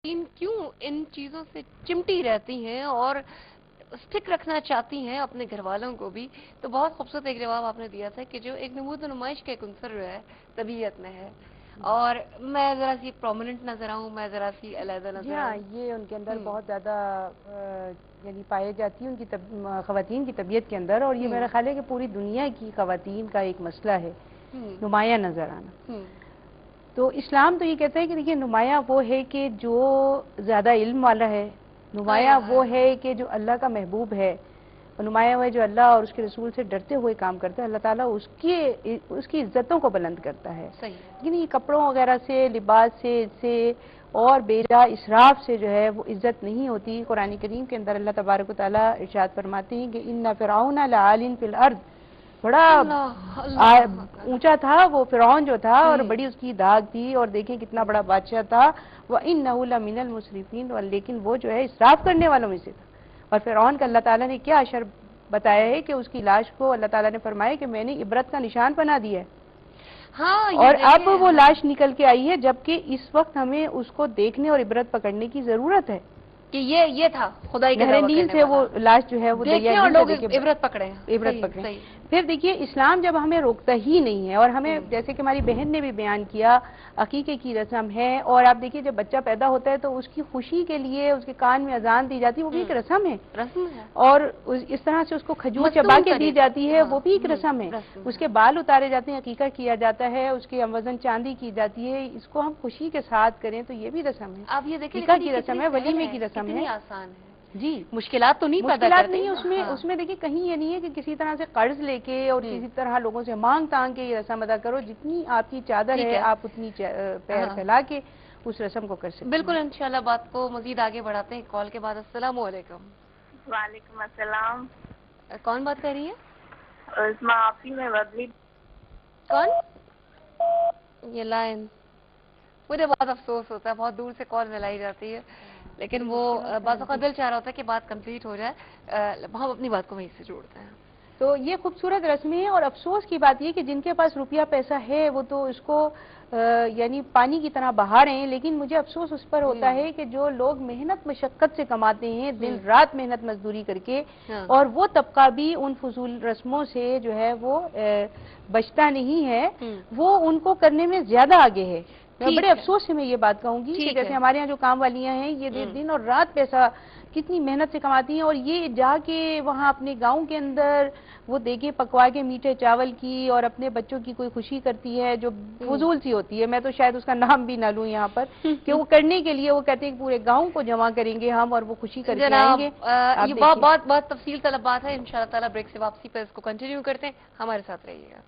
خواتین کیوں ان چیزوں سے چمٹی رہتی ہیں اور اسٹک رکھنا چاہتی ہیں اپنے گھر والوں کو بھی؟ تو بہت خوبصورت ایک جواب آپ نے دیا تھا کہ جو ایک نمود و نمائش کا ایک عنصر جو ہے طبیعت میں ہے، اور میں ذرا سی پرومیننٹ نظر آؤں، میں ذرا سی علیحدہ جی نظر ہاں، آؤں. یہ ان کے اندر بہت زیادہ یعنی پائے جاتی ہیں ان کی خواتین کی طبیعت کے اندر، اور یہ میرا خیال ہے کہ پوری دنیا کی خواتین کا ایک مسئلہ ہے، نمایاں نظر آنا. تو اسلام تو یہ کہتا ہے کہ دیکھیے نمایاں وہ ہے کہ جو زیادہ علم والا ہے، نمایاں وہ ہے کہ جو اللہ کا محبوب ہے، اور نمایاں وہ ہے جو اللہ اور اس کے رسول سے ڈرتے ہوئے کام کرتا ہے. اللہ تعالیٰ اس کی عزتوں کو بلند کرتا ہے. لیکن یہ کپڑوں وغیرہ سے، لباس سے اور بیجا اسراف سے جو ہے وہ عزت نہیں ہوتی. قرآن کریم کے اندر اللہ تبارک و تعالیٰ ارشاد فرماتے ہیں کہ ان فرعون لعال فی الارض، بڑا اونچا تھا وہ فرعون جو تھا، اور بڑی اس کی داغ تھی، اور دیکھیں کتنا بڑا بادشاہ تھا. وَإِنَّهُ لَمِنَ الْمُسْرِفِينَ، لیکن وہ جو ہے اسراف کرنے والوں میں سے تھا. اور فرعون کا اللہ تعالیٰ نے کیا اشر بتایا ہے کہ اس کی لاش کو اللہ تعالیٰ نے فرمایا کہ میں نے عبرت کا نشان بنا دیا ہے. اور اب وہ لاش نکل کے آئی ہے، جبکہ اس وقت ہمیں اس کو دیکھنے اور عبرت پکڑنے کی ضرورت ہے کہ یہ تھا خدائی کا نہر دعویٰ نیل کرنے سے والا. وہ لاش جو ہے وہ دیکھیں اور لوگ عبرت پکڑیں. عبرت پکڑیں. پھر دیکھیے اسلام جب ہمیں روکتا ہی نہیں ہے، اور ہمیں جیسے کہ ہماری بہن نے بھی بیان کیا، عقیقے کی رسم ہے، اور آپ دیکھیے جب بچہ پیدا ہوتا ہے تو اس کی خوشی کے لیے اس کے کان میں اذان دی جاتی ہے، وہ بھی ایک رسم ہے. اور اس طرح سے اس کو کھجور چبا کے دی جاتی ہے، وہ بھی ایک رسم ہے. اس کے بال اتارے جاتے ہیں، عقیقہ کیا جاتا ہے، اس کے وزن چاندی کی جاتی ہے. اس کو ہم خوشی کے ساتھ کریں تو یہ بھی رسم ہے. آپ یہ دیکھیں نکاح کی رسم ہے، ولیمے کی رسم ہے. آسان ہے. جی، مشکلات تو نہیں پیدا کرتے. مشکلات نہیں ہے اس میں دیکھیے کہیں یہ نہیں ہے کہ کسی طرح سے قرض لے کے اور کسی طرح لوگوں سے مانگ تانگ کے یہ رسم ادا کرو. جتنی آپ کی چادر ہے آپ اتنی پیر پھیلا کے اس رسم کو کر سکتے ہیں. بالکل، انشاءاللہ بات کو مزید آگے بڑھاتے ہیں کال کے بعد. السلام علیکم. وعلیکم السلام. کون بات کر رہی ہے؟ عظمیٰ آپی میں بدلی. کون؟ یہ لائن مجھے بہت افسوس ہوتا ہے، بہت دور سے کال ملائی جاتی ہے، لیکن وہ بعض اوقات دل چاہ رہا ہوتا ہے کہ بات کمپلیٹ ہو جائے، ہم اپنی بات کو وہیں سے جوڑتے ہیں. تو یہ خوبصورت رسمیں ہیں، اور افسوس کی بات یہ کہ جن کے پاس روپیہ پیسہ ہے وہ تو اس کو یعنی پانی کی طرح بہا رہے ہیں. لیکن مجھے افسوس اس پر ہوتا ہے کہ جو لوگ محنت مشقت سے کماتے ہیں، دن رات محنت مزدوری کر کے، اور وہ طبقہ بھی ان فضول رسموں سے جو ہے وہ بچتا نہیں ہے، وہ ان کو کرنے میں زیادہ آگے ہے. بڑے افسوس سے میں یہ بات کہوں گی کہ جیسے ہمارے ہاں جو کام والیاں ہیں یہ دن اور رات پیسہ کتنی محنت سے کماتی ہیں، اور یہ جا کے وہاں اپنے گاؤں کے اندر وہ دیگیں پکوا کے میٹھے چاول کی اور اپنے بچوں کی کوئی خوشی کرتی ہے جو فضول سی ہوتی ہے. میں تو شاید اس کا نام بھی نہ لوں یہاں پر، کہ وہ کرنے کے لیے وہ کہتے ہیں کہ پورے گاؤں کو جمع کریں گے ہم اور وہ خوشی کر کے آئیں گے. یہ بہت تفصیل طلب بات ہے. انشاءاللہ تعالیٰ بریک سے واپسی پر اس کو کنٹینیو کرتے ہیں. ہمارے ساتھ رہیے گا.